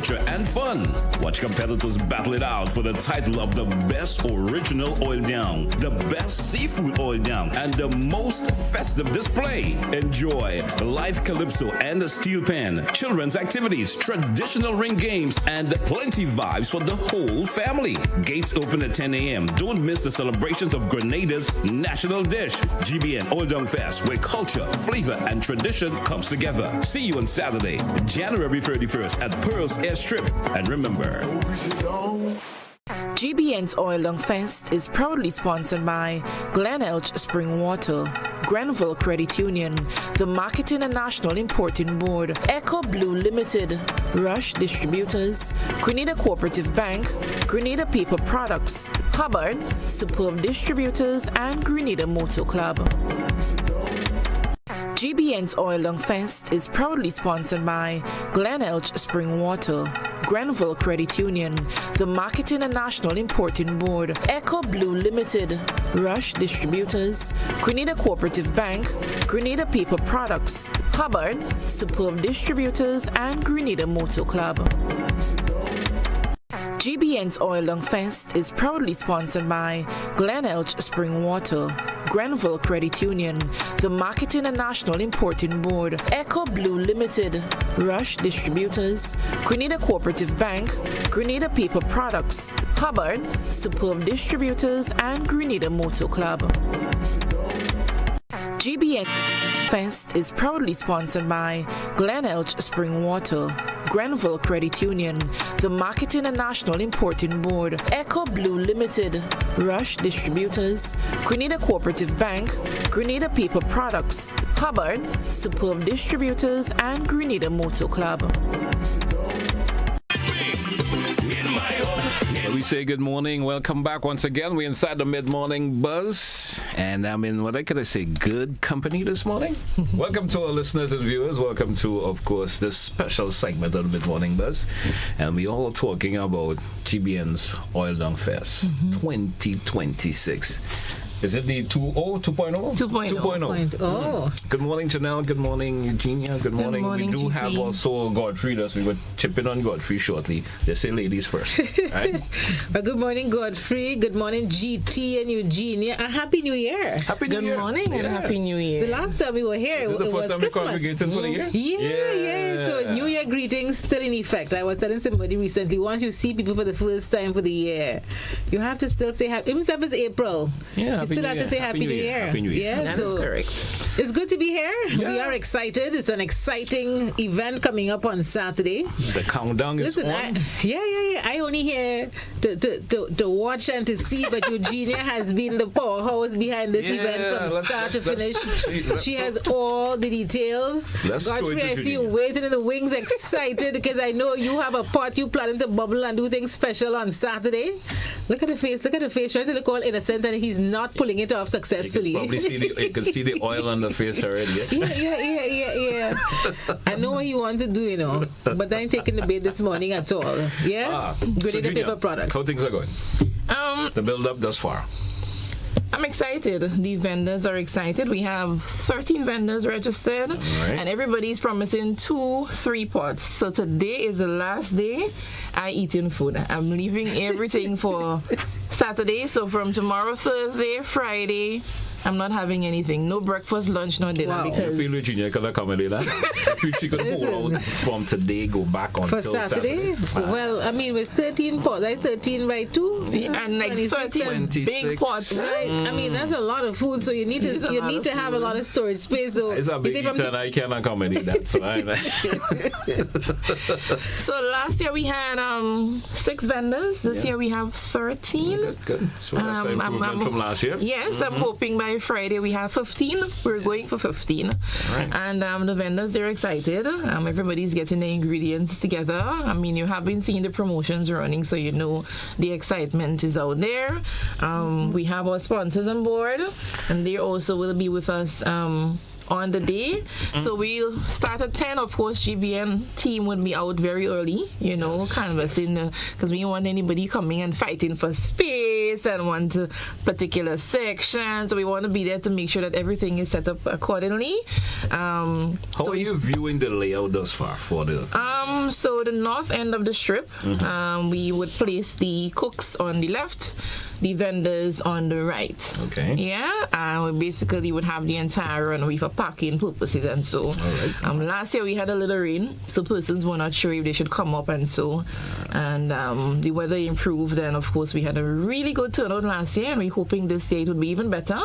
culture, and fun. Watch competitors battle it out for the title of the best original oil down, the best seafood oil down, and the most festive display. Enjoy live calypso and a steel pan, children's activities, traditional ring games, and plenty vibes for the whole family. Gates open at 10 a.m. Don't miss the celebrations of Grenada's national dish, GBN Oil Down Fest, where culture, flavor, and tradition comes together. See you on Saturday, January 31st at Pearl's Airstrip. And remember, GBN's Oil Long Fest is proudly sponsored by Glen Spring Water, Grenville Credit Union, the Marketing and National Importing Board, Echo Blue Limited, Rush Distributors, Grenada Cooperative Bank, Grenada Paper Products, Hubbard's, Superb Distributors, and Grenada Motor Club. GBN's Oil Long Fest is proudly sponsored by Glen Spring Water, Grenville Credit Union, the Marketing and National Importing Board, Echo Blue Limited, Rush Distributors, Grenada Cooperative Bank, Grenada Paper Products, Hubbard's, Superb Distributors, and Grenada Motor Club. GBN's Oil Long Fest is proudly sponsored by Glen Spring Water, Grenville Credit Union, the Marketing and National Importing Board, Echo Blue Limited, Rush Distributors, Grenada Cooperative Bank, Grenada Paper Products, Hubbard's, Superb Distributors, and Grenada Motor Club. GBN Fest is proudly sponsored by Glen Spring Water, Grenville Credit Union, the Marketing and National Importing Board, Echo Blue Limited, Rush Distributors, Grenada Cooperative Bank, Grenada Paper Products, Hubbard's, Superb Distributors, and Grenada Motor Club. We say good morning. Welcome back once again. We're inside the mid-morning buzz. And I'm in, what could I say, good company this morning. Welcome to our listeners and viewers. Welcome to, of course, this special segment of the mid-morning buzz. And we're all talking about GBN's Oil Down Fest 2026. Is it the 2.0? 2.0. Good morning, Janelle. Good morning, Eugenia. Good morning. We do have also Godfrey. We will chip in on Godfrey shortly. They say ladies first. Right? Good morning, Godfrey. Good morning, GT and Eugenia. A Happy New Year. Good morning and Happy New Year. The last time we were here, it was first time Christmas. We congregated for the year? Yeah. So New Year greetings still in effect. I was telling somebody recently, once you see people for the first time for the year, you have to still say happy. Even if it's April. Yeah. You still have to say Happy New Year. Happy New Year. Yeah, that so is correct. It's good to be here. Yeah. We are excited. It's an exciting event coming up on Saturday. The countdown is on. I only here to watch and to see, but Eugenia has been the powerhouse behind this event from start to finish. She has all the details. Godfrey, I see you waiting in the wings, excited because I know you have a pot you planning to bubble and do things special on Saturday. Look at the face. Trying to look all innocent, and he's not pulling it off successfully. You can see the oil on the face already. Yeah. I know what you want to do, but I ain't taking the bait this morning at all. Yeah? Grenada Paper Products. How things are going? The build-up thus far. I'm excited. The vendors are excited. We have 13 vendors registered, and everybody's promising 2-3 pots. So today is the last day I eating food. I'm leaving everything for Saturday. So from tomorrow, Thursday, Friday, I'm not having anything. No breakfast, lunch, no dinner. Wow. Because I feel Eugenia can accommodate that. I feel she could hold out from today, go back on for Saturday. Well, I mean, with 13 pots, like 13 by 2, and like 13 big pots. Right? I mean, that's a lot of food. So you need to have a lot of storage space. So it's a big eater, and I can't accommodate that. So last year we had 6 vendors. This year we have 13. Good. So that's an improvement from last year. Yes, I'm hoping by Friday we have 15. We're going for 15. Right. And the vendors, they're excited. Everybody's getting the ingredients together. I mean, you have been seeing the promotions running, so you know the excitement is out there. We have our sponsors on board, and they also will be with us on the day. So we'll start at 10. Of course, GBN team would be out very early, canvassing, because we don't want anybody coming and fighting for space and want a particular section. So we want to be there to make sure that everything is set up accordingly. How are you viewing the layout thus far for the? So the north end of the strip, we would place the cooks on the left, the vendors on the right. Okay. Yeah, we basically would have the entire runway for parking purposes and so. Right. Last year we had a little rain, so persons were not sure if they should come up and so. And the weather improved, and of course we had a really good turnout last year, and we're hoping this year it would be even better.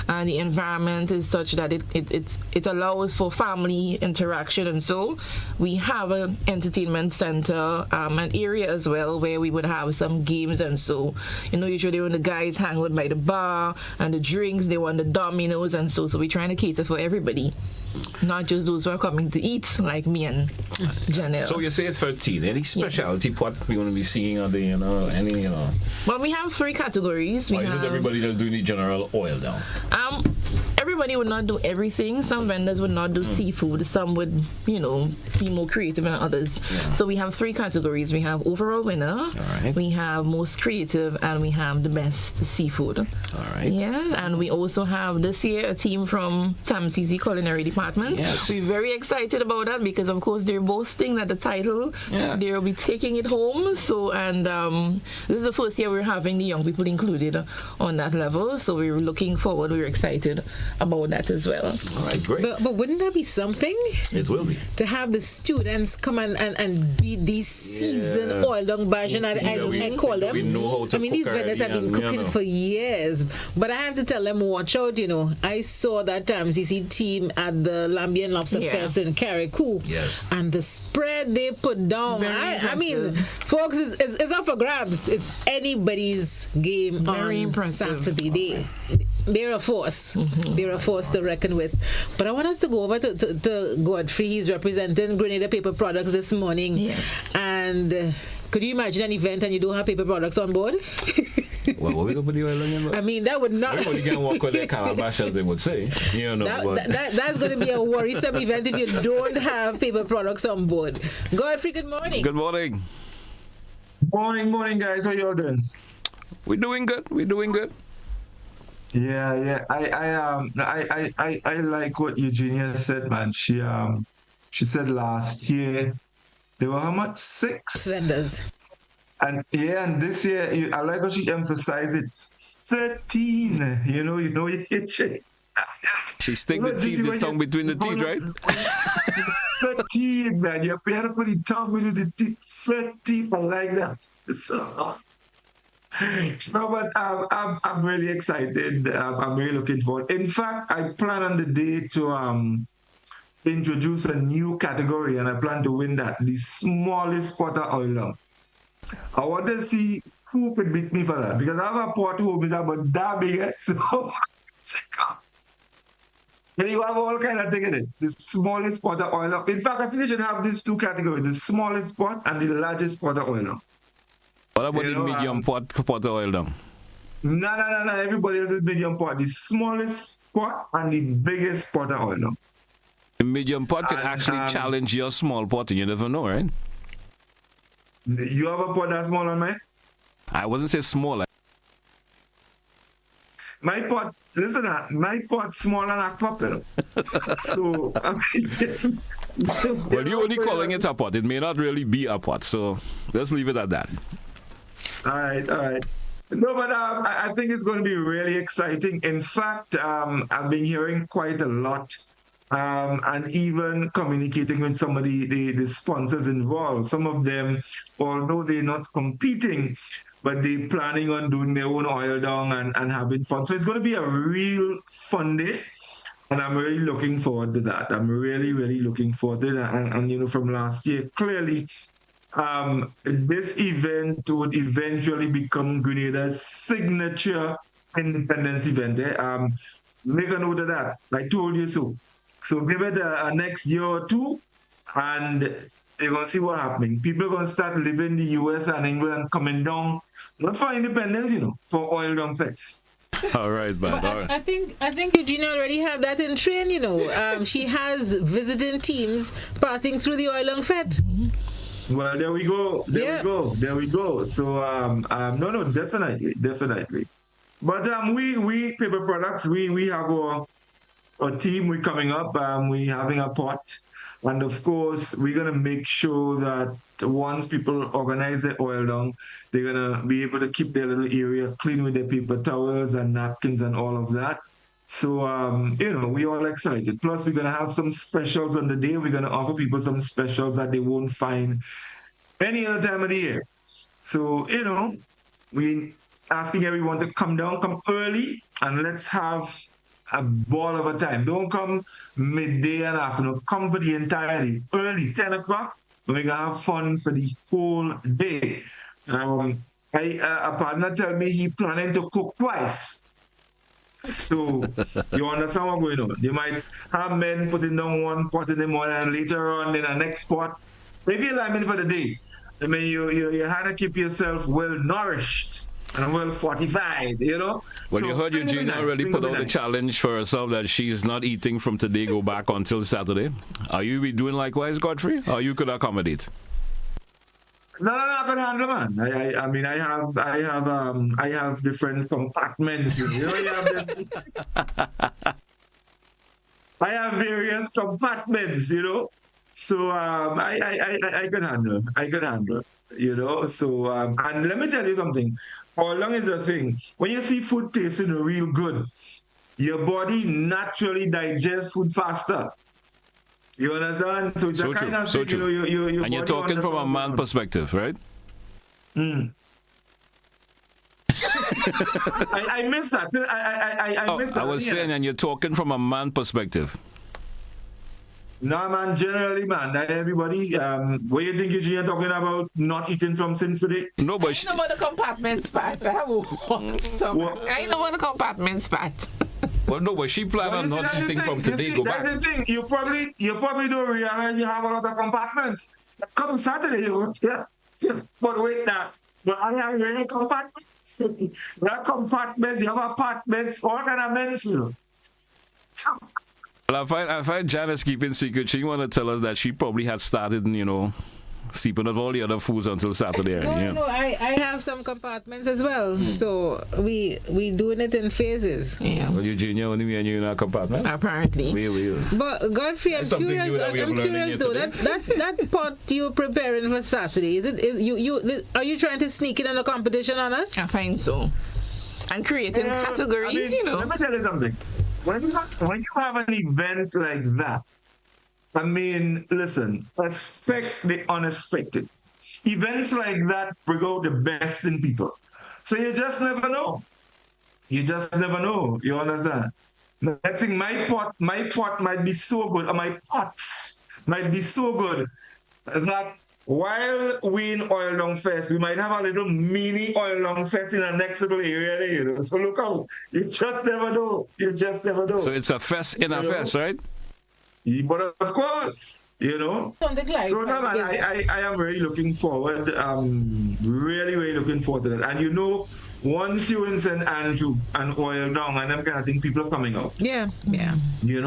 And the environment is such that it allows for family interaction, and so we have an entertainment center, an area as well where we would have some games, and so usually when the guys hang out by the bar and the drinks, they want the dominoes, and so we're trying to cater for everybody, not just those who are coming to eat like me and Janelle. So you say 13. Any specialty pot we're going to be seeing? Are there, any? Well, we have 3 categories. Why is it everybody that do the general oil down? Everybody would not do everything. Some vendors would not do seafood. Some would, be more creative than others. Yeah. So we have 3 categories. We have overall winner, we have most creative, and we have the best seafood. All right. Yeah, and we also have this year a team from TAMCC Culinary Department. Yes. We're very excited about that because, of course, they're boasting that the title, they'll be taking it home. So, and this is the first year we're having the young people included on that level. So we're looking forward. We're excited about that as well. All right, great. But wouldn't that be something? It will be. To have the students come and be these seasoned oil down version, as I call them. We know how to cook these vendors have been cooking for years. But I have to tell them, watch out, I saw that TAMCC team at the Lambian Lobster Fest in Carriacou. Yes. And the spread they put down. I mean, folks, it's up for grabs. It's anybody's game on Saturday. They're a force. They're a force to reckon with. But I want us to go over to Godfrey. He's representing Grenada Paper Products this morning. Yes. And could you imagine an event and you don't have paper products on board? Well, what we gonna put the oil on? I mean, that would not. Everybody can walk with their calabash, as they would say. That's going to be a worrisome event if you don't have paper products on board. Godfrey, good morning. Good morning. Morning, guys. How y'all doing? We're doing good. Yeah. I like what Eugenia said, man. She said last year there were how much? 6 vendors. And this year I like how she emphasized it. 13. She stick the tongue between the teeth, right? 13, man. You have to put the tongue between the teeth. 13, I like that. So. No, but I'm really excited. I'm really looking forward. In fact, I plan on the day to introduce a new category, and I plan to win that, the smallest pot of oil. I want to see who could beat me for that, because I have a pot home is about that big. So, and you have all kind of thing in it. The smallest pot of oil. In fact, I think you should have these 2 categories: the smallest pot and the largest pot of oil. What about the medium pot of oil down? No. Everybody else is medium pot. The smallest pot and the biggest pot of oil. The medium pot can actually challenge your small pot, and you never know, right? You have a pot that's smaller than mine? I wasn't say smaller. My pot, listen, my pot smaller than a cup. So, well, you're only calling it a pot. It may not really be a pot, so let's leave it at that. All right. No, but I think it's going to be really exciting. In fact, I've been hearing quite a lot, and even communicating with some of the sponsors involved. Some of them, although they're not competing, but they're planning on doing their own oil down and having fun. So it's going to be a real fun day. And I'm really looking forward to that. I'm really, really looking forward to that. And from last year, clearly, this event would eventually become Grenada's signature independence event. Make a note of that. I told you so. So give it a next year or 2, and you're going to see what's happening. People are going to start living in the US and England, coming down, not for independence, for oil down fest. All right, man. But All right. I think Eugenia already have that in train, you know. She has visiting teams passing through the oil and fed. Well, there we go. There we go. So, no, definitely. But we paper products, we have our team. We coming up. We having a pot, and of course, we're gonna make sure that once people organize their oil down, they're gonna be able to keep their little area clean with their paper towels and napkins and all of that. So, we're all excited. Plus, we're gonna have some specials on the day. We're gonna offer people some specials that they won't find any other time of the year. So, we asking everyone to come down, come early, and let's have a ball of a time. Don't come midday and afternoon. Come for the entire day. Early, 10 o'clock. We're going to have fun for the whole day. A partner tell me he planning to cook twice. So, you understand what's going on? You might have men putting down one pot in the morning and later on in the next pot. If you're lining for the day, I mean, you have to keep yourself well nourished and well fortified, Well, so, you heard Eugenia already put out a challenge for herself that she's not eating from today, go back until Saturday. Are you be doing likewise, Godfrey? Or you could accommodate? No, I can handle, man. I mean, I have different compartments. I have various compartments, So I could handle. So and let me tell you something. How long is the thing? When you see food tasting real good, your body naturally digests food faster. You understand? So it's So a kind true. of So thing, true. your And you're body talking from a understands man perspective, right? I missed that. I missed that. I was saying, and you're talking from a man perspective. No, man, generally, man, that everybody, what do you think Eugenia talking about not eating from since today? No, but I know about the compartment spot. I know about the compartment spot. well, no, but she planned on not eating from today, go back. That's the thing. You probably don't realize you have a lot of compartments. Come Saturday, but wait now. But I have really compartments. There are compartments, you have apartments, all kind of men, Well, I find Janice keeping secret. She want to tell us that she probably had started, sleeping with all the other foods until Saturday. No, I have some compartments as well. So we doing it in phases. Yeah. Well, Eugenia, only me and you in our compartment? Apparently. We. But Godfrey, I'm something curious. new that we have I'm learned curious here though. today. That pot you're preparing for Saturday. Are you trying to sneak in a competition on us? I find so. And creating categories, Let me tell you something. When you have an event like that, I mean, listen, expect the unexpected. Events like that bring out the best in people. So you just never know. You understand? Next thing, my pot might be so good, or my pots might be so good that while we in Oil Down Fest, we might have a little mini Oil Down Fest in the next little area there, So look out. You just never know. So it's a fest in a fest, right? But of course, Something like So no, man, I am really looking forward. Really, really looking forward to that. And once you in St. Andrew and Oil Down and them kind of thing, people are coming out. Yeah.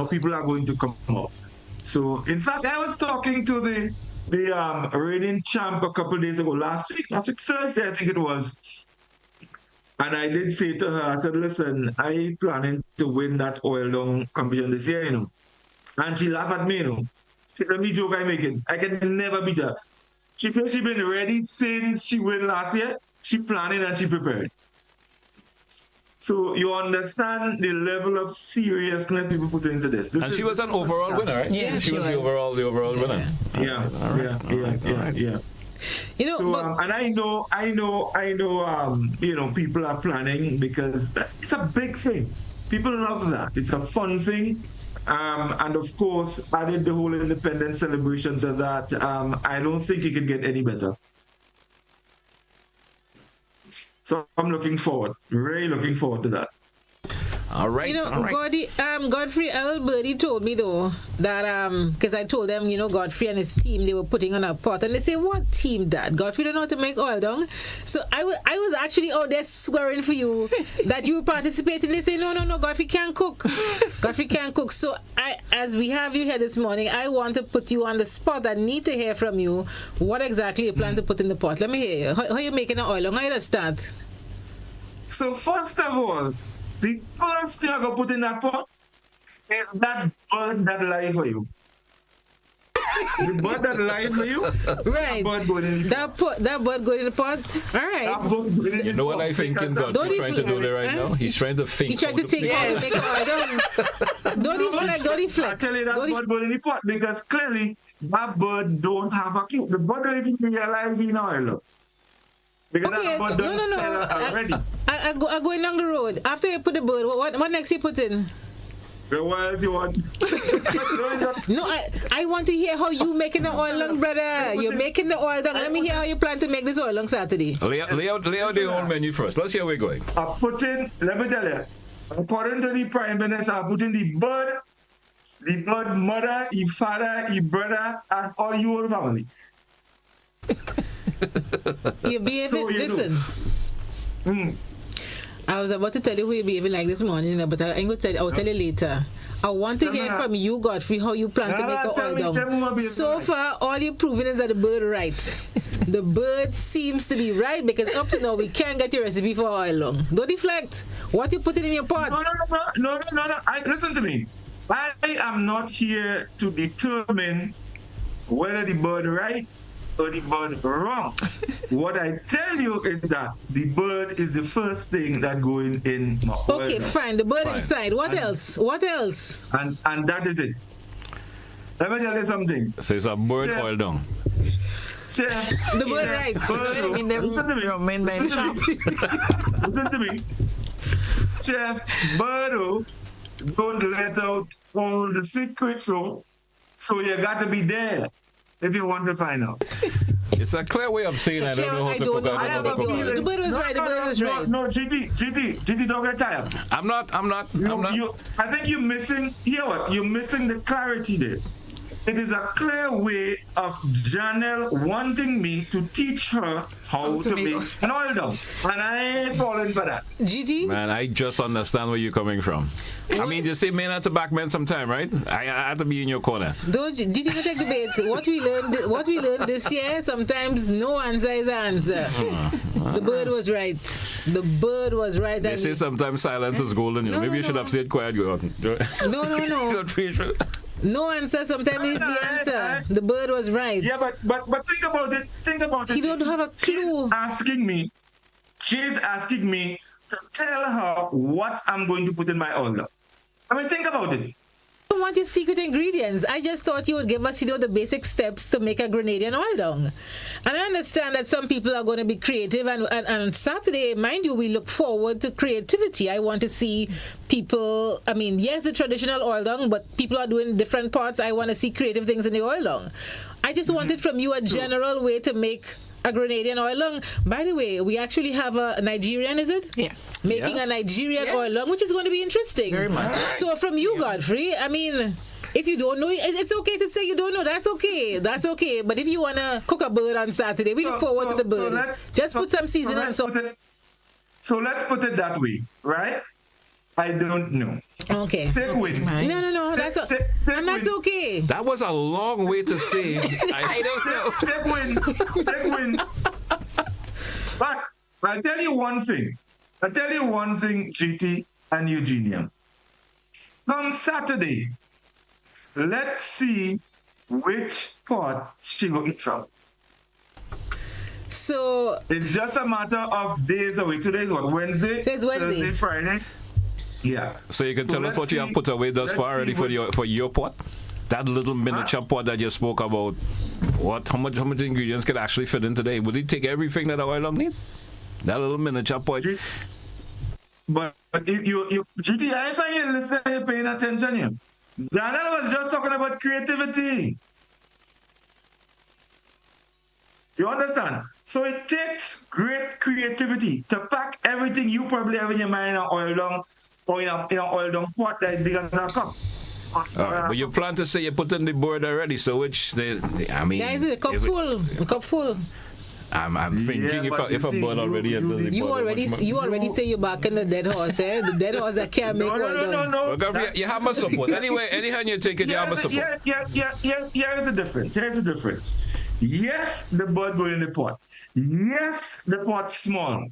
People are going to come out. So in fact, I was talking to the reigning champ a couple of days ago, last week Thursday, I think it was. And I did say to her, I said, listen, I planning to win that oil down competition this year, And she laughed at me, She said, me joke I making. I can never beat her. She said she been ready since she won last year. She planning and she prepared. So you understand the level of seriousness people put into this. And she was an overall winner, right? Yeah, she was the overall winner. Yeah. So, and I know, people are planning because it's a big thing. People love that. It's a fun thing. And of course, added the whole independence celebration to that. I don't think it could get any better. So I'm really looking forward to that. All right. You know, all right. Godfrey Birdie told me though that because I told them, you know, Godfrey and his team, they were putting on a pot, and they say, "What team that? Godfrey don't know how to make oil down." So I was actually out there swearing for you that you were participating. They say, "No, Godfrey can't cook. Godfrey can't cook." So as we have you here this morning, I want to put you on the spot. I need to hear from you what exactly you plan to put in the pot. Let me hear you. How you making an oil down? How you start? So first of all, the first thing I go put in that pot is that bird that lie for you. The bird that lie for you. Right. That bird going in the pot. All right. You know what I think Godfrey trying to do there right now? He's trying to think. He's trying to think how to make it. Don't deflect. I tell you that bird going in the pot because clearly that bird don't have a clue. The bird don't even realize in oil. Because okay. that bird don't No. already. I going down the road. After you put the bird, what next you put in? What else you want? No, I want to hear how you making the oil long, brother. You're making the oil long. Let me hear how you plan to make this oil long Saturday. Lay out the whole menu first. Let's see how we're going. I put in, let me tell you, according to the Prime Minister, I put in the bird mother, your father, your brother, and all your family. You're behaving, listen. I was about to tell you who you're behaving like this morning, but I ain't going to tell you. I will tell you later. I want to hear from you, Godfrey, how you plan to make the oil down. So far, all you're proving is that the bird right. The bird seems to be right because up to now, we can't get your recipe for oil long. Don't deflect. What you putting in your pot? No. Listen to me. I am not here to determine whether the bird right or the bird wrong. What I tell you is that the bird is the first thing that going in my oil. Okay, fine. The bird inside. What else? And that is it. Let me tell you something. So it's a bird oil down. Chef, the bird right. Listen to me. Chef Birdo don't let out all the secrets, so you got to be there if you want to find out. It's a clear way of saying I don't know how to cook. The bird was right. The bird was right. No, GT, don't get tired. I'm not. I think you're missing. Hear what? You're missing the clarity there. It is a clear way of Janelle wanting me to teach her how to make an oil down. And I ain't falling for that. GT? Man, I just understand where you're coming from. I mean, you say men have to back men sometime, right? I have to be in your corner. Don't GT not take debate. What we learned this year, sometimes no answer is an answer. The bird was right. The bird was right. They say sometimes silence is golden. Maybe you should have said quiet. No. No answer sometimes is the answer. The bird was right. Yeah, but think about it. He don't have a clue. She's asking me to tell her what I'm going to put in my oil. I mean, think about it. I don't want your secret ingredients. I just thought you would give us, the basic steps to make a Grenadian oil down. And I understand that some people are going to be creative. And on Saturday, mind you, we look forward to creativity. I want to see people, yes, the traditional oil down, but people are doing different parts. I want to see creative things in the oil down. I just wanted from you a general way to make a Grenadian oil long. By the way, we actually have a Nigerian, is it? Yes. Making a Nigerian oil long, which is going to be interesting. Very much. So from you, Godfrey, if you don't know, it's okay to say you don't know. That's okay. But if you want to cook a bird on Saturday, we look forward to the bird. Just put some seasoning on top. So let's put it that way, right? I don't know. Okay. Take win. No. That's okay. That was a long way to say. I don't know. Take win. But I'll tell you one thing, GT and Eugenia. On Saturday, let's see which pot she will eat from. So it's just a matter of days away. Today's what? Wednesday? Today's Wednesday. Thursday, Friday. Yeah. So you can tell us what you have put away thus far already for your pot? That little miniature pot that you spoke about. How much ingredients could actually fit in today? Would it take everything that oil long need? That little miniature pot. But if you GT, I find you listen, you're paying attention here. Daniel was just talking about creativity. You understand? So it takes great creativity to pack everything you probably have in your mind on oil down or in a oil down pot that is bigger than a cup. But you plan to say you put in the board already, so which I mean, yeah, is it a cup full? A cup full. I'm thinking if a board already enters the board. You already say you're back in the dead horse, eh? The dead horse that can't make No. Well, Godfrey, you have my support. Anyway, any hand you take it, you have my support. Here's the difference. Yes, the bird go in the pot. Yes, the pot's small.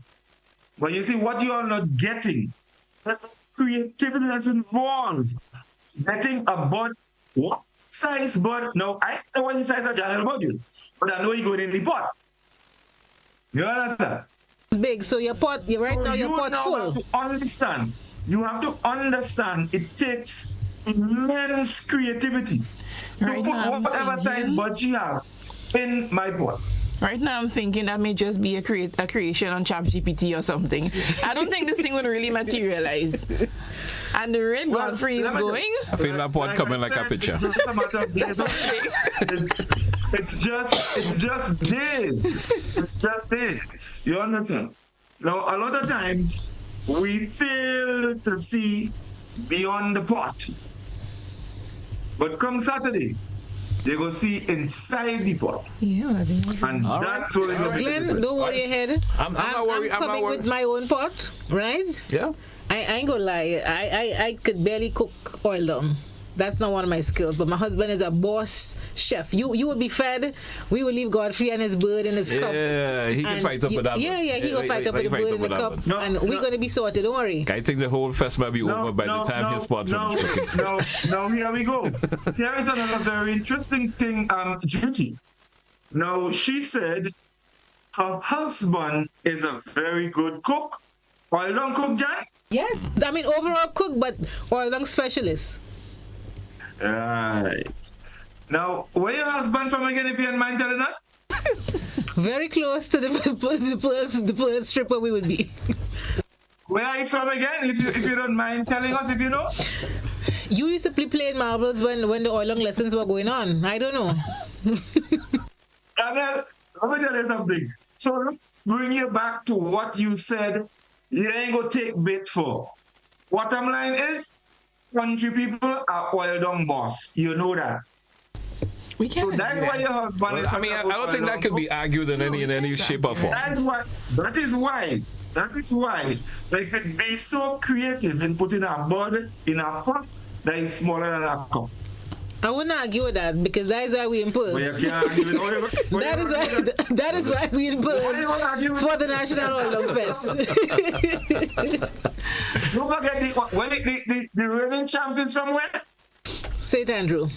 But you see, what you are not getting, there's creativity that's involved. Getting a bird, what size bird? Now, I know what size a general bird is, but I know you go in the pot. You understand? It's big, so your pot, your pot's full. You have to understand it takes immense creativity to put whatever size bird you have in my pot. Right now, I'm thinking that may just be a creation on ChatGPT or something. I don't think this thing would really materialize. And the rate Godfrey is going. I feel that pot coming like a picture. It's just this. It's just this. You understand? Now, a lot of times we fail to see beyond the pot. But come Saturday, they go see inside the pot. Yeah, I think and that's what it's Glen, don't worry your head. I'm not worried. I'm coming with my own pot, right? Yeah. I ain't gonna lie. I could barely cook oil down. That's not one of my skills. But my husband is a boss chef. You would be fed. We would leave Godfrey and his bird in his cup. Yeah, he can fight up with that. Yeah, he gonna fight up with the bird in the cup. And we're gonna be sorted. Don't worry. I think the whole fest might be over by the time his pot finishes cooking. No, here we go. Here is another very interesting thing, Judy. Now, she said her husband is a very good cook. Oil down cook, Jan? Yes. I mean, overall cook, but oil down specialist. Right. Now, where your husband from again, if you don't mind telling us? Very close to the Pearl strip where we would be. Where are you from again, if you don't mind telling us, if you know? You used to be playing marbles when the oil long lessons were going on. I don't know. Daniel, let me tell you something. So, bring you back to what you said you ain't gonna take bait for. Bottom line is, country people are oil down boss. You know that. We can't. So that's why your husband is. I mean, I don't think that can be argued in any shape or form. That is why they could be so creative in putting a bird in a pot that is smaller than a cup. I wouldn't argue with that because that is why we impose. Well, you can't argue with that is why we impose for the National Oil Down Fest. Don't forget the reigning champions from where? St. Andrew.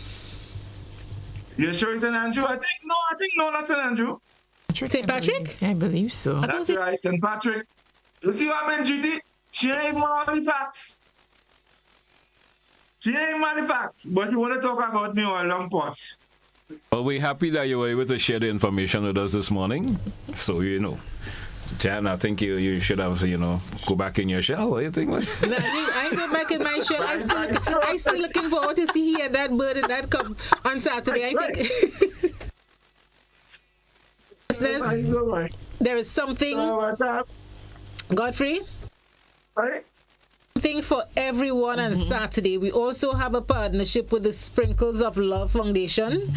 You sure it's St. Andrew? I think no, not St. Andrew. St. Patrick? I believe so. That's right, St. Patrick. You see what I mean, GT? She ain't even all the facts. She ain't many facts, but you want to talk about me on a long pot. Well, we're happy that you were able to share the information with us this morning. So, Jan, I think you should have, go back in your shell. What do you think? No, I ain't go back in my shell. I still looking forward to see here that bird in that cup on Saturday. I think. There is something. Godfrey? Right? Thing for everyone on Saturday. We also have a partnership with the Sprinkles of Love Foundation,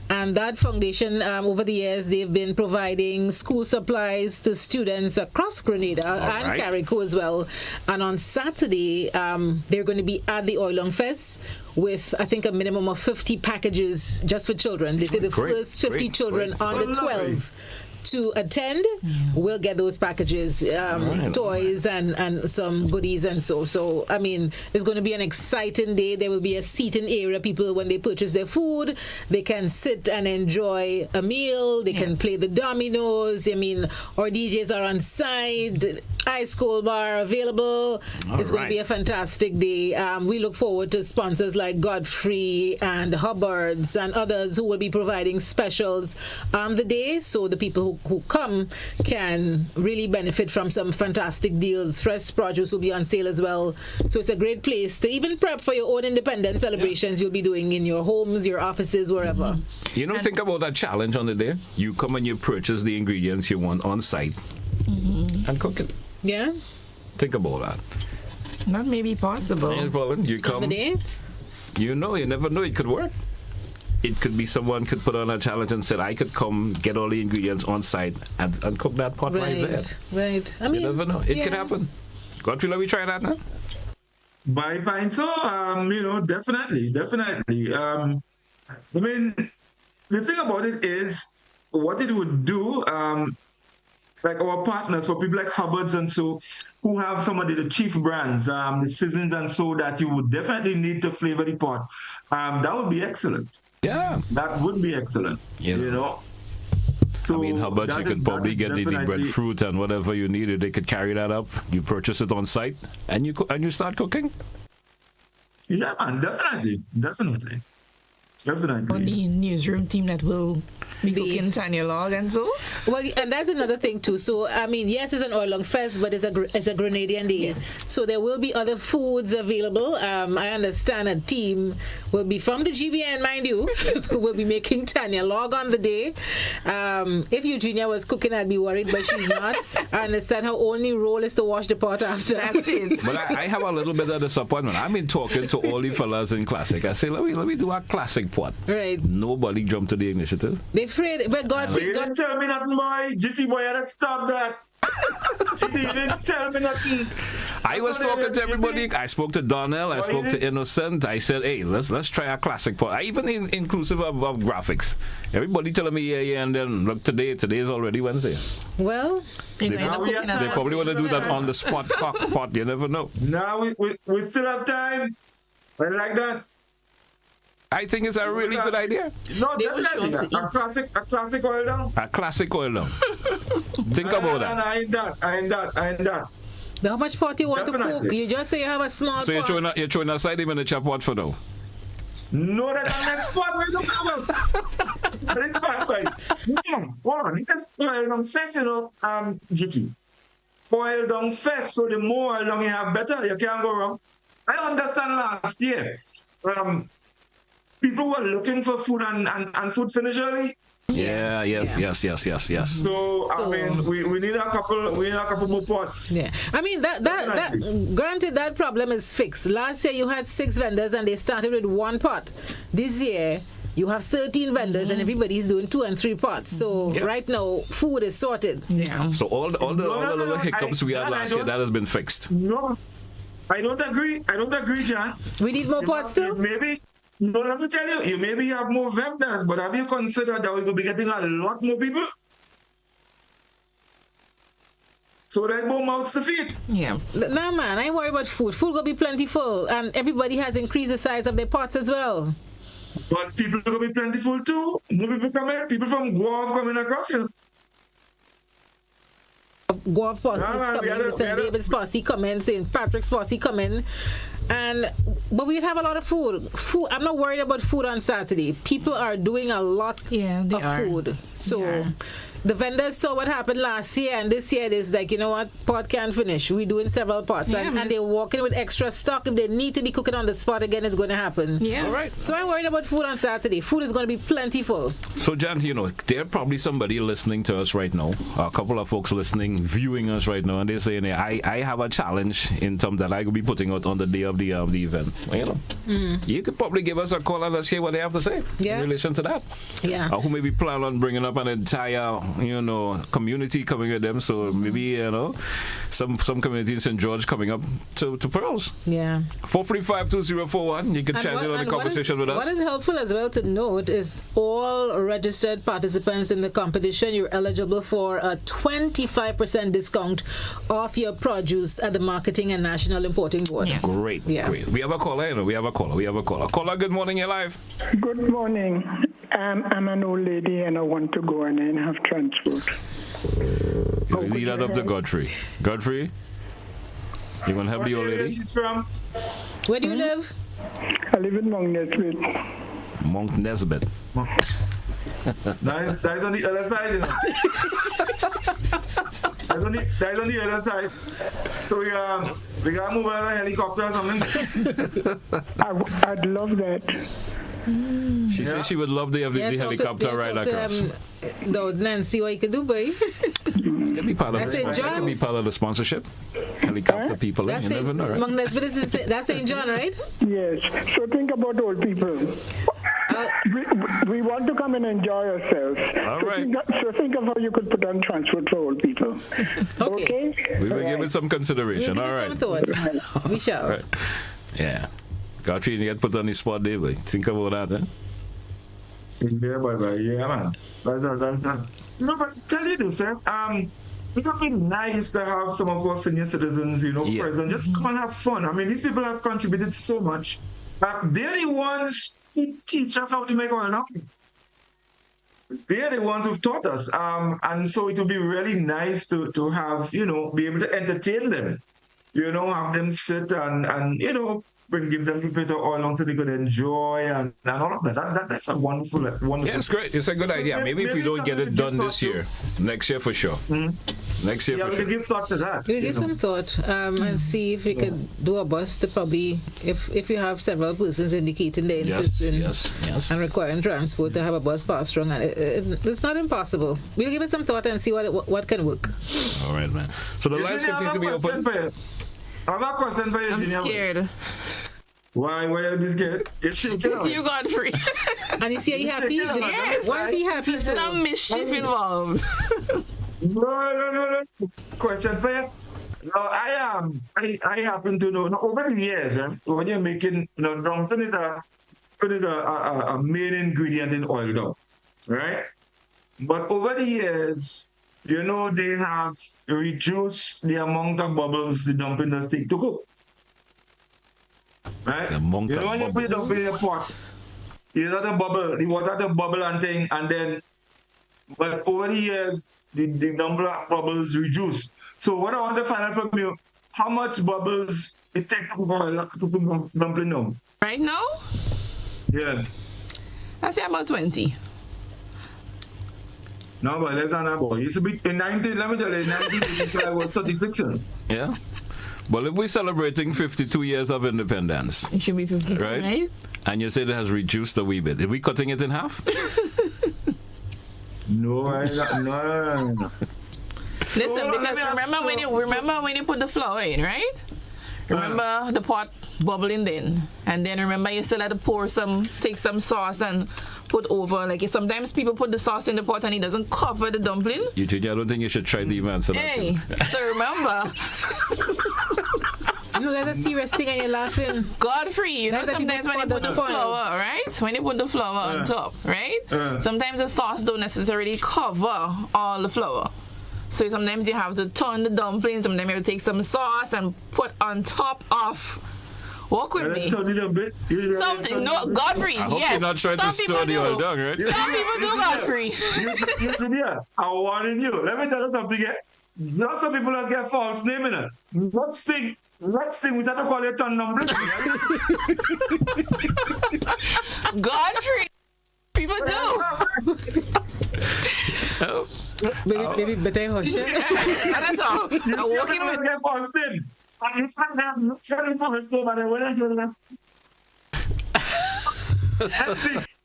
and that foundation over the years they've been providing school supplies to students across Grenada and Carrico as well. And on Saturday they're going to be at the Oil Long Fest with I think a minimum of 50 packages just for children. They say the first 50 children under 12 to attend will get those packages, toys and some goodies and so I mean it's going to be an exciting day. There will be a seating area. People, when they purchase their food, they can sit and enjoy a meal. They can play the dominoes. I mean, our DJs are on site. Ice cold bar available. It's going to be a fantastic day. We look forward to sponsors like Godfrey and Hubbard's and others who will be providing specials on the day, so the people who come can really benefit from some fantastic deals. Fresh produce will be on sale as well. So it's a great place to even prep for your own independence celebrations you'll be doing in your homes, your offices, wherever. Think about that challenge on the day. You come and you purchase the ingredients you want on site and cook it. Yeah. Think about that. That may be possible. You come. You never know. It could work. It could be someone could put on a challenge and said, I could come get all the ingredients on site and cook that pot right there. Right. You never know. It could happen. Godfrey, let me try that now. By fine, so definitely. I mean, the thing about it is, what it would do, like our partners, for people like Hubbard's and so, who have some of the chief brands, the seasons and so that you would definitely need to flavor the pot. That would be excellent. Yeah, that would be excellent. You know. So I mean, Hubbard's, you could probably get the breadfruit and whatever you needed. They could carry that up. You purchase it on site, and you start cooking. Yeah, man, definitely. On the newsroom team that will be cooking Tanya Log and so. Well, and that's another thing too. So I mean, yes, it's an oil long fest, but it's a Grenadian day. Yes. So there will be other foods available. I understand a team will be from the GBN, mind you, will be making Tanya Log on the day. If Eugenia was cooking, I'd be worried, but she's not. I understand her only role is to wash the pot after. That's it. But I have a little bit of disappointment. I've been talking to all the fellas in Classic. I say, let me do a Classic pot. Right. Nobody jumped to the initiative. They afraid, but Godfrey. You didn't tell me nothing, boy. GT boy, I had to stop that. GT, you didn't tell me nothing. I was talking to everybody. I spoke to Donnell. I spoke to Innocent. I said, hey, let's try a Classic pot. I even inclusive of graphics. Everybody telling me yeah, and then look, today is already Wednesday. Well, they probably want to do that on the spot pot. You never know. Now we still have time. I like that. I think it's a really good idea. No, definitely. A classic oil down. A classic oil down. Think about that. I ain't that. How much pot you want to cook? You just say you have a small pot. So you're throwing aside even a chop pot for now? No, that's the next pot we look about. This is oil down fest, GT. Oil down fest, so the more oil down you have, better. You can't go wrong. I understand last year. People were looking for food and food finish early. Yes. So I mean, we need a couple more pots. Yeah, I mean that granted that problem is fixed. Last year you had 6 vendors and they started with 1 pot. This year you have 13 vendors and everybody's doing 2 and 3 pots. So right now food is sorted. Yeah. So all the little hiccups we had last year, that has been fixed. No, I don't agree, John. We need more pots still. Maybe. No, let me tell you, maybe have more vendors, but have you considered that we could be getting a lot more people? So there's more mouths to feed. Yeah. Nah, man, I ain't worried about food. Food gonna be plentiful, and everybody has increased the size of their pots as well. But people are gonna be plentiful too. More people coming. People from Guelph coming across here. Guelph posse coming, St. David's posse coming, St. Patrick's posse coming. But we'd have a lot of food. I'm not worried about food on Saturday. People are doing a lot of food. So the vendors saw what happened last year, and this year it is like, you know what, pot can't finish. We're doing several pots, and they're walking with extra stock. If they need to be cooking on the spot again, it's going to happen. Yeah. All right. So I'm worried about food on Saturday. Food is going to be plentiful. So, Jan, there's probably somebody listening to us right now, a couple of folks listening, viewing us right now, and they're saying, I have a challenge in terms that I could be putting out on the day of the event. Well, you could probably give us a call and let's hear what they have to say in relation to that. Yeah. Or who maybe plan on bringing up an entire community coming with them. So maybe, some community in St. George coming up to Pearls. Yeah. 435-2041. You can chime in on the conversation with us. What is helpful as well to note is all registered participants in the competition, you're eligible for a 25% discount off your produce at the Marketing and National Importing Board. Yes. Great. We have a caller. We have a caller. Caller, good morning. You're live. Good morning. I'm an old lady and I want to go and I have transport. You lead that up to Godfrey. Godfrey, you want to help the old lady? She's from? Where do you live? I live in Mount Nesbitt. Mount Nesbitt. That's on the other side, That's on the other side. So we gotta move on a helicopter or something. I'd love that. She said she would love to have the helicopter ride across. Nancy, what you could do, boy? Can be part of it. Can be part of the sponsorship. Helicopter people, you never know, right? That's St. John, right? Yes. So think about old people. We want to come and enjoy ourselves. All right. So think of how you could put on transport for old people. Okay? We will give it some consideration. All right. Some thought. We shall. Right. Yeah. Godfrey, you get put on the spot there, but think about that, eh? Yeah, man. No, but tell you this, it would be nice to have some of our senior citizens, present. Just come and have fun. I mean, these people have contributed so much. They're the ones who teach us how to make oil now. They're the ones who've taught us. And so it would be really nice to have, be able to entertain them. Have them sit and give them a bit of oil so they could enjoy and all of that. That's a wonderful. Yeah, it's great. It's a good idea. Maybe if we don't get it done this year, next year for sure. Next year for sure. We'll give thought to that. We'll give some thought and see if we could do a bus to probably, if you have several persons indicating their interest and requiring transport, to have a bus pass strong. And it's not impossible. We'll give it some thought and see what can work. All right, man. So the lines continue to be open. I have a question for you, Eugenia. I'm scared. Why are you scared? It's you, Godfrey. And is he happy? Yes. Why is he happy? Some mischief involved. No. Question for you. No, I happen to know, over the years, when you're making, dumpling is a main ingredient in oil dough, right? But over the years, they have reduced the amount of bubbles the dumpling does take to cook. Right? When you put it up in a pot, the water to bubble and thing, and then, but over the years, the number of bubbles reduced. So what I want to find out from you, how much bubbles it takes to cook dumpling now? Right now? Yeah. I say about 20. No, but less than that, boy. It's a bit, in 19, let me tell you, 1985 was 36. Yeah. Well, if we're celebrating 52 years of independence, it should be 52, right? And you said it has reduced a wee bit. Are we cutting it in half? No. Listen, because remember when you put the flour in, right? Remember the pot bubbling then, and then remember you still had to take some sauce and put over. Like sometimes people put the sauce in the pot and it doesn't cover the dumpling. Eugenia, I don't think you should try to even answer that. Hey, so remember. That's a serious thing and you're laughing. Godfrey, sometimes when you put the flour, right? When you put the flour on top, right? Sometimes the sauce don't necessarily cover all the flour. So sometimes you have to turn the dumplings, sometimes you have to take some sauce and put on top of. Walk with me. Something, no, Godfrey, I hope you're not trying to stir the oil down, right? Some people do, Godfrey. Eugenia, I'm warning you. Let me tell you something. Not some people just get false name in it. Next thing, we start to call it turn dumpling. Godfrey, people do. Maybe better hush. That's all. I'm walking with get false name.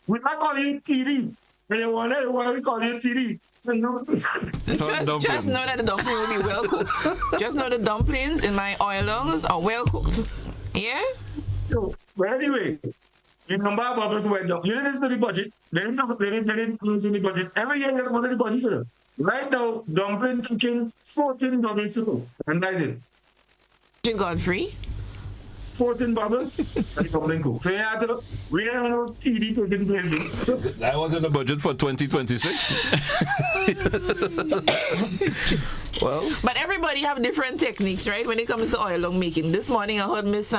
We're not calling you TD. When you want it, why we call you TD? Just know that the dumpling will be well cooked. Just know the dumplings in my oilings are well cooked. Yeah? Well, anyway, the number of bubbles went down. You didn't listen to the budget. They didn't listen to the budget. Every year there's money the budget for them. Right now, dumpling cooking 14 bubbles to cook. And that's it. Godfrey? 14 bubbles and dumpling cook. So we have no TD taking place. That was in the budget for 2026. Well, but everybody have different techniques, right? When it comes to oil long making. This morning I heard Miss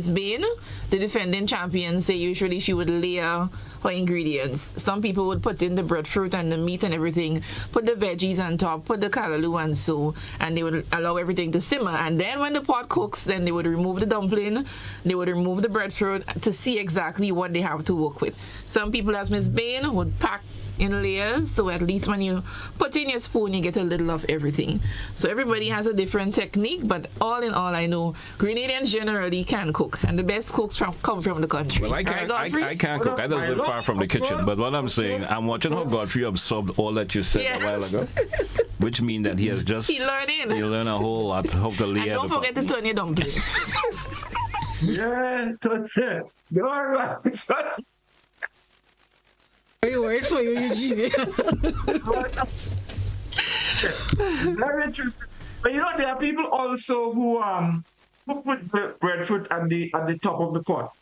Bain, the defending champion, say usually she would layer her ingredients. Some people would put in the breadfruit and the meat and everything, put the veggies on top, put the callaloo and so, and they would allow everything to simmer. And then when the pot cooks, then they would remove the dumpling, they would remove the breadfruit to see exactly what they have to work with. Some people, as Miss Bain, would pack in layers, so at least when you put in your spoon, you get a little of everything. So everybody has a different technique, but all in all, I know Grenadians generally can cook, and the best cooks come from the country. Well, I can't cook. I don't live far from the kitchen, but what I'm saying, I'm watching how Godfrey absorbed all that you said a while ago, which means that he has just he learned a whole lot. Hope to lay and don't forget to turn your dumpling. Yeah, that's it. Very word for you, Eugenia. Very interesting. But you know, there are people also who put breadfruit at the top of the pot.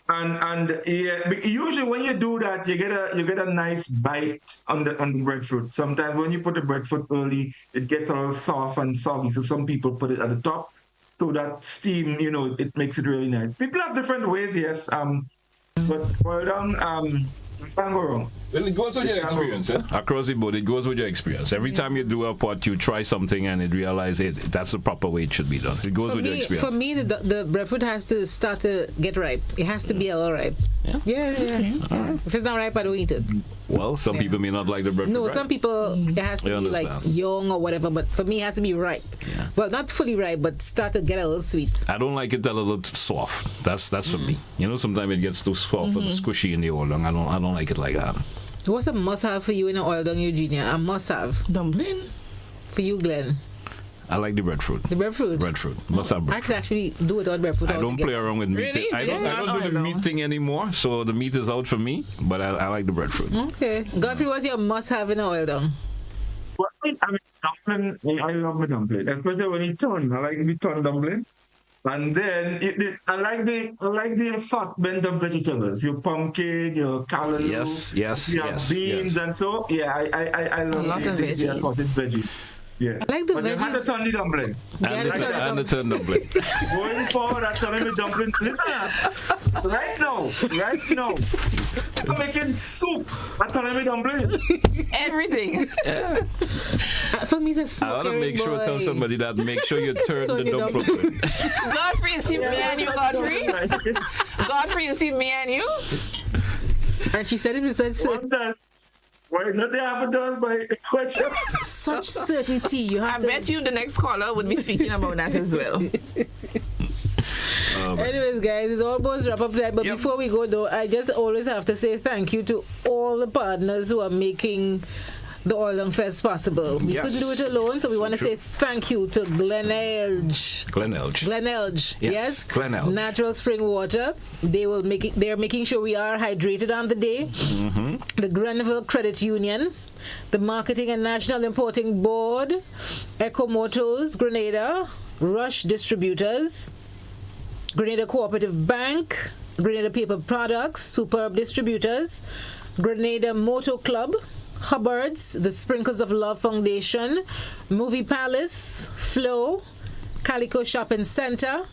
And yeah, usually when you do that, you get a nice bite on the breadfruit. Sometimes when you put the breadfruit early, it gets a little soft and soggy. So some people put it at the top, so that steam, it makes it really nice. People have different ways, yes. But well done. You can't go wrong. Well, it goes with your experience, eh? Across the board, it goes with your experience. Every time you do a pot, you try something and it realize that's the proper way it should be done. It goes with your experience. For me, the breadfruit has to start to get ripe. It has to be a little ripe. Yeah. All right. If it's not ripe, I don't eat it. Well, some people may not like the breadfruit. No, some people, it has to be like young or whatever, but for me, it has to be ripe. Yeah. Well, not fully ripe, but start to get a little sweet. I don't like it a little soft. That's for me. Sometimes it gets too soft and squishy in the oil dung. I don't like it like that. What's a must-have for you in an oil dung, Eugenia? A must-have. Dumpling. For you, Glen. I like the breadfruit. The breadfruit? Breadfruit. Must have breadfruit. I could actually do without breadfruit. I don't play around with meat. Really? I don't do the meat thing anymore, so the meat is out for me, but I like the breadfruit. Okay. Godfrey, what's your must-have in an oil dung? Well, dumpling, I love the dumpling, especially when it's turn. I like the turn dumpling. And then I like the assortment of vegetables. Your pumpkin, your callaloo, your beans, and so I love the assorted veggies. Yeah. I like the but veggies. You have to turn the dumpling. And the turn dumpling. Going forward, I'm telling the dumpling. Listen, right now, I'm making soup. I'm telling me dumpling. Everything. Yeah. For me, it's a smoke. I want to make sure tell somebody that make sure you turn the dumpling. Godfrey, you see me and you, Godfrey? Godfrey, you see me and you? And she said it was why not they have done by question? Such certainty. You have I bet you the next caller would be speaking about that as well. Anyways, guys, it's almost wrap up time. But before we go, though, I just always have to say thank you to all the partners who are making the Oil and Fest possible. We couldn't do it alone, so we want to say thank you to Glen Elge. Yes. Glen Elge. Natural spring water. They're making sure we are hydrated on the day. The Grenville Credit Union, the Marketing and National Importing Board, Eco Motors, Grenada, Rush Distributors, Grenada Cooperative Bank, Grenada Paper Products, Superb Distributors, Grenada Motor Club, Hubbard's, the Sprinkles of Love Foundation, Movie Palace, Flow, Calico Shopping Center,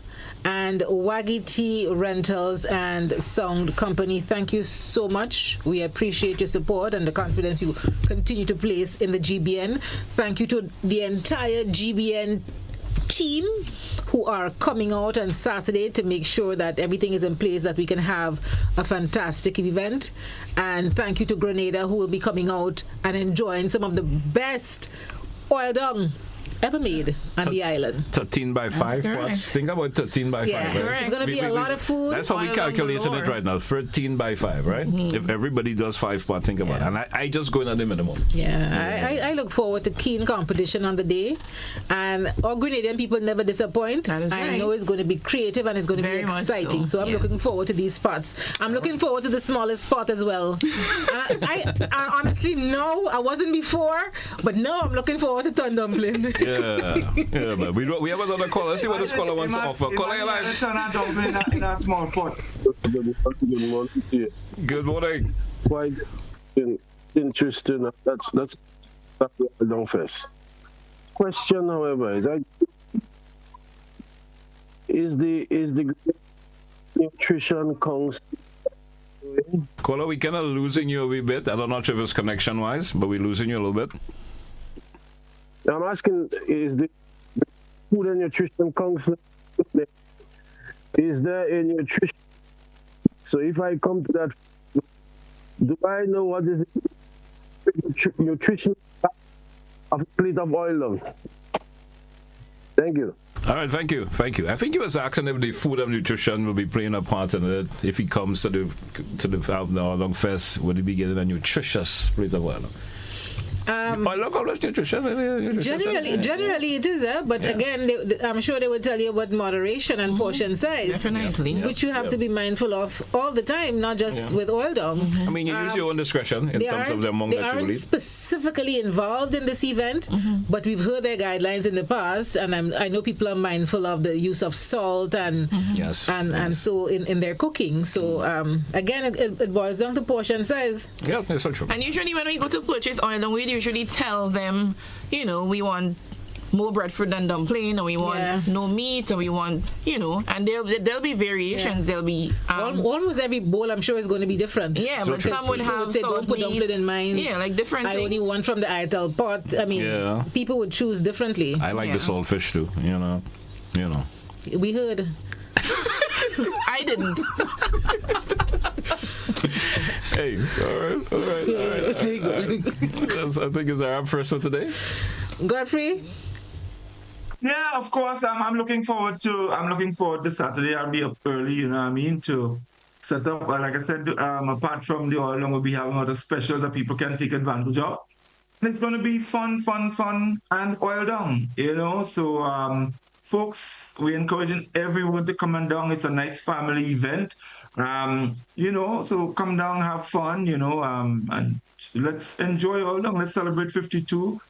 and Waggy Tea Rentals and Sound Company. Thank you so much. We appreciate your support and the confidence you continue to place in the GBN. Thank you to the entire GBN team who are coming out on Saturday to make sure that everything is in place, that we can have a fantastic event. And thank you to Grenada, who will be coming out and enjoying some of the best oil dung ever made on the island. 13 by 5 pots. Think about 13 by 5. Right? It's going to be a lot of food. That's how we calculating it right now. 13 by 5, right? If everybody does 5 pots, think about it. And I just go in at the minimum. I look forward to keen competition on the day. And our Grenadian people never disappoint. That is right. I know it's going to be creative and it's going to be exciting. So I'm looking forward to these spots. I'm looking forward to the smallest spot as well. I honestly, no, I wasn't before. But no, I'm looking forward to Ton Dumpling. Yeah, man. We have another caller. Let's see what this caller wants to offer. Caller, your line. In a small pot. Good morning. Quite interesting. That's the Oil Fest. Question, however, is the nutrition council? Caller, we kind of losing you a wee bit. I'm not sure if it's connection wise, but we're losing you a little bit. I'm asking, is the Food and Nutrition Council, is there a nutrition? So if I come to that, do I know what is it? nutrition of a plate of oil down. Thank you. All right, thank you. I think he was asking if the food and nutrition will be playing a part in it. If he comes to the Long Fest, will he be getting a nutritious plate of oil? Generally it is, but again, I'm sure they will tell you about moderation and portion size. Definitely. Which you have to be mindful of all the time, not just with oil down. I mean, you use your own discretion in terms of the amount that you will eat. They aren't specifically involved in this event, but we've heard their guidelines in the past, and I know people are mindful of the use of salt and so in their cooking. So again, it boils down to portion size. Yeah, that's so true. And usually when we go to purchase oil, we usually tell them, we want more breadfruit than dumpling, and we want no meat, and we want, and there'll be variations. There'll be almost every bowl, I'm sure, is going to be different. Yeah, but some would have say don't put dumpling in mine. Yeah, like different I things. only want from the ITEL pot. I mean, people would choose differently. I like the saltfish too. We heard. I didn't. Hey, all right. I think it's our first one today. Godfrey? Yeah, of course. I'm looking forward to Saturday. I'll be up early, to set up. Like I said, apart from the oil, we'll be having other specials that people can take advantage of. And it's going to be fun, and oil down, So, folks, we're encouraging everyone to come on down. It's a nice family event. So come down, have fun, and let's enjoy oil down. Let's celebrate 52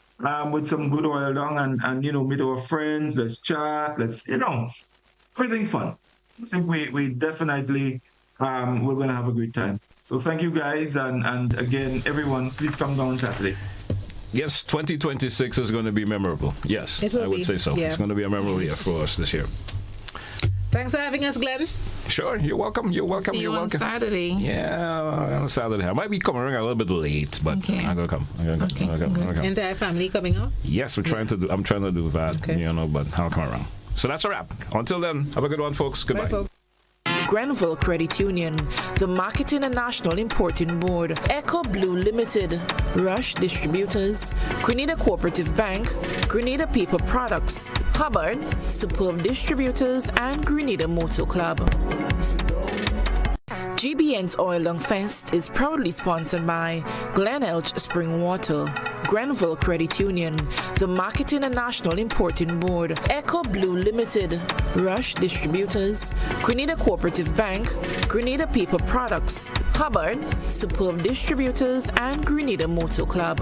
with some good oil down and meet our friends. Let's chat. Let's, everything fun. I think we definitely, we're going to have a great time. So thank you guys. And again, everyone, please come down Saturday. Yes, 2026 is going to be memorable. Yes, I would say so. Yeah. It's going to be a memorable year for us this year. Thanks for having us, Glen. Sure, you're welcome. See you on Saturday. Yeah, on Saturday. I might be coming around a little bit late, but I'm gonna come. Entire family coming out? Yes, I'm trying to do that. Okay. But I'll come around. So that's a wrap. Until then, have a good one, folks. Goodbye. Bye, folks. Grenville Credit Union, the Marketing and National Importing Board, Echo Blue Limited, Rush Distributors, Grenada Cooperative Bank, Grenada Paper Products, Hubbard's, Superb Distributors, and Grenada Motor Club. GBN's Oil Long Fest is proudly sponsored by Glen Spring Water, Grenville Credit Union, the Marketing and National Importing Board, Echo Blue Limited, Rush Distributors, Grenada Cooperative Bank, Grenada Paper Products, Hubbard's, Superb Distributors, and Grenada Motor Club.